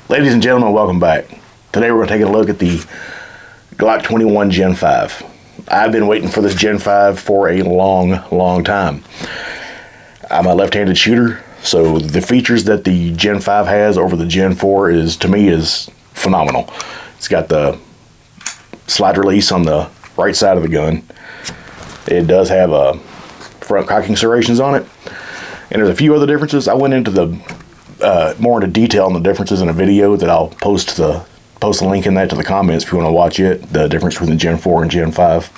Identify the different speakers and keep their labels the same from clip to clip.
Speaker 1: Ladies and gentlemen, welcome back. Today we're going to take a look at the Glock 21 Gen 5. I've been waiting for this Gen 5 for a long time. I'm a left-handed shooter, so the features that the Gen 5 has over the Gen 4 to me is phenomenal. It's got the slide release on the right side of the gun. It does have front cocking serrations on it. And there's a few other differences. I went into more into detail on the differences in a video that I'll post the link in that to the comments if you want to watch it. The difference between the Gen 4 and Gen 5.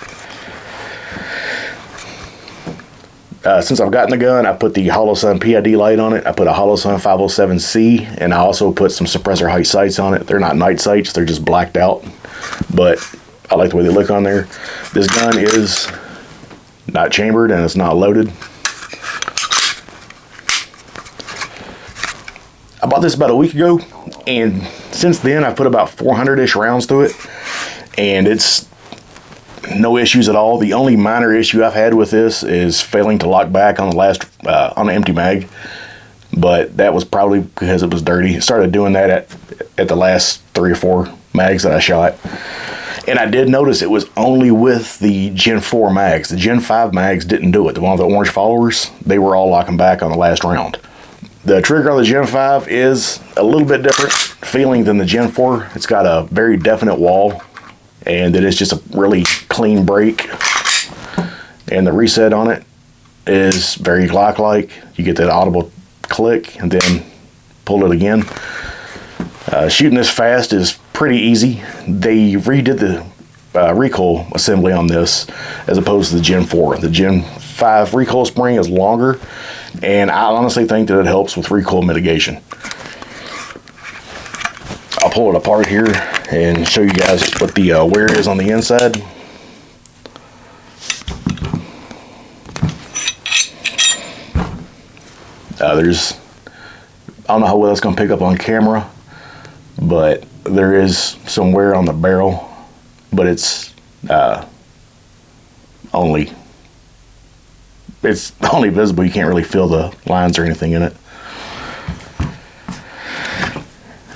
Speaker 1: Since I've gotten the gun, I put the HoloSun PID light on it. I put a HoloSun 507C, and I also put some suppressor height sights on it. They're not night sights; they're just blacked out. But I like the way they look on there. This gun is not chambered and it's not loaded. I bought this about a week ago, and since then I've put about 400-ish rounds through it, and it's no issues at all. The only minor issue I've had with this is failing to lock back on the empty mag, but that was probably because it was dirty. It started doing that at the last 3 or 4 mags that I shot, and I did notice it was only with the Gen 4 mags. The Gen 5 mags didn't do it. The one with the orange followers, they were all locking back on the last round. The trigger on the Gen 5 is a little bit different feeling than the Gen 4. It's got a very definite wall, and it is just a really clean break. And the reset on it is very Glock-like. You get that audible click and then pull it again. Shooting this fast is pretty easy. They redid the recoil assembly on this as opposed to the Gen 4. The Gen 5 recoil spring is longer, and I honestly think that it helps with recoil mitigation. I'll pull it apart here and show you guys what the wear is on the inside. I don't know how well it's going to pick up on camera, but there is some wear on the barrel, but it's only visible. You can't really feel the lines or anything in it.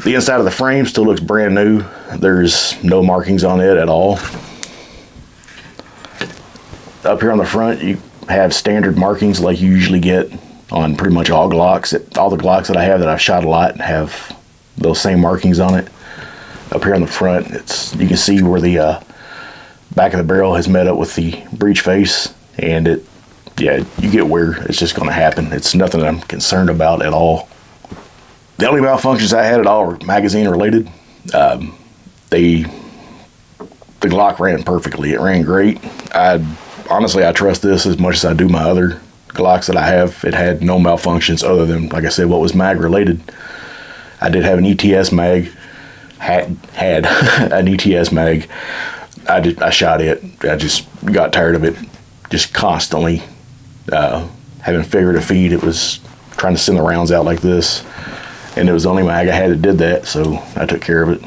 Speaker 1: The inside of the frame still looks brand new. There's no markings on it at all. Up here on the front, you have standard markings like you usually get on pretty much all Glocks. All the Glocks that I have that I've shot a lot have those same markings on it. Up here on the front, you can see where the back of the barrel has met up with the breech face, and you get wear. It's just going to happen. It's nothing that I'm concerned about at all. The only malfunctions I had at all were magazine related. The Glock ran perfectly. It ran great. Honestly, I trust this as much as I do my other Glocks that I have. It had no malfunctions other than, like I said, what was mag related. I did have an ETS mag. Had an ETS mag. I shot it. I just got tired of it. Just constantly having failure to feed. It was trying to send the rounds out like this, and it was the only mag I had that did that, so I took care of it.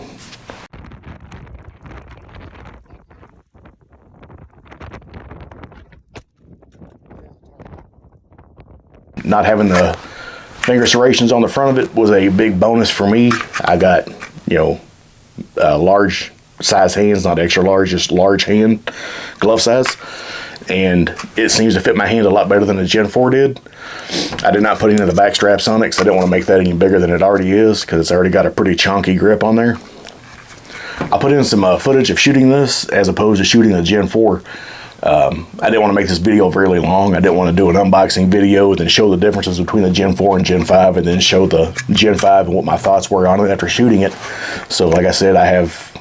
Speaker 1: Not having the finger serrations on the front of it was a big bonus for me. I got, large size hands, not extra large, just large hand glove size, and it seems to fit my hand a lot better than the Gen 4 did. I did not put any of the back straps on it because I didn't want to make that any bigger than it already is, because it's already got a pretty chunky grip on there. I put in some footage of shooting this as opposed to shooting the Gen 4. I didn't want to make this video really long. I didn't want to do an unboxing video and then show the differences between the Gen 4 and Gen 5 and then show the Gen 5 and what my thoughts were on it after shooting it. So like I said, I have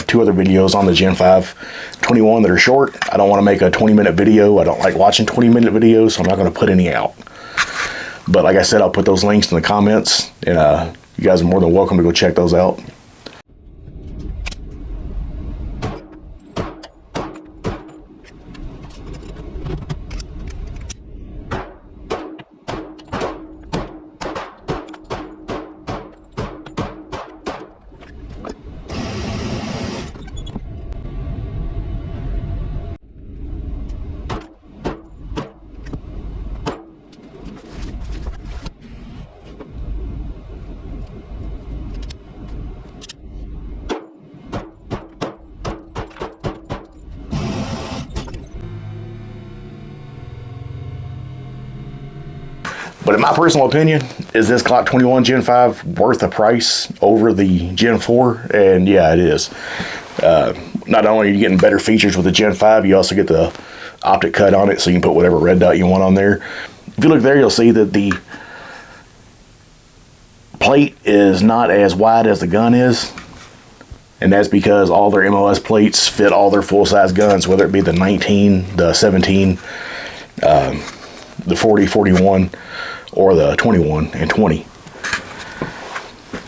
Speaker 1: 2 other videos on the Gen 5 21 that are short. I don't want to make a 20-minute video. I don't like watching 20-minute videos, so I'm not going to put any out. But like I said, I'll put those links in the comments, and you guys are more than welcome to go check those out. But in my personal opinion, is this Glock 21 Gen 5 worth the price over the Gen 4? And yeah, it is. Not only are you getting better features with the Gen 5, you also get the optic cut on it, so you can put whatever red dot you want on there. If you look there, you'll see that the plate is not as wide as the gun is. And that's because all their MOS plates fit all their full-size guns, whether it be the 19, the 17, the 40, 41, or the 21 and 20.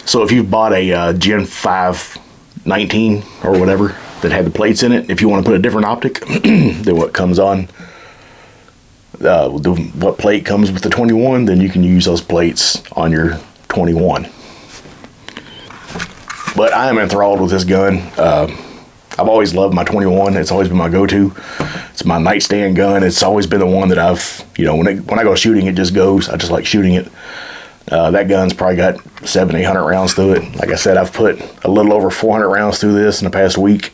Speaker 1: So if you've bought a Gen 5 19 or whatever that had the plates in it, if you want to put a different optic than what comes on, what plate comes with the 21, then you can use those plates on your 21. But I am enthralled with this gun. I've always loved my 21. It's always been my go-to. It's my nightstand gun. It's always been the one that I've, when I go shooting, it just goes. I just like shooting it. That gun's probably got 700-800 rounds through it. Like I said, I've put a little over 400 rounds through this in the past week.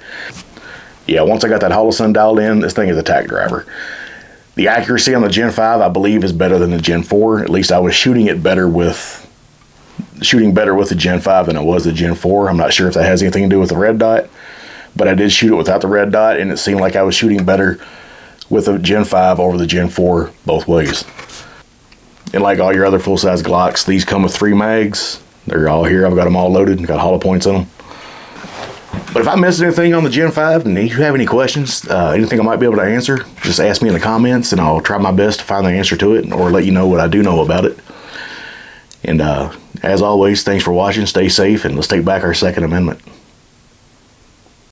Speaker 1: Yeah, once I got that Holosun dialed in, this thing is a tack driver. The accuracy on the Gen 5, I believe, is better than the Gen 4. At least I was shooting better with the Gen 5 than it was the Gen 4. I'm not sure if that has anything to do with the red dot, but I did shoot it without the red dot, and it seemed like I was shooting better with the Gen 5 over the Gen 4 both ways. And like all your other full-size Glocks, these come with 3 mags. They're all here. I've got them all loaded and got hollow points on them. But if I missed anything on the Gen 5 and you have any questions, anything I might be able to answer, just ask me in the comments and I'll try my best to find the answer to it or let you know what I do know about it. And as always, thanks for watching. Stay safe, and let's take back our Second Amendment.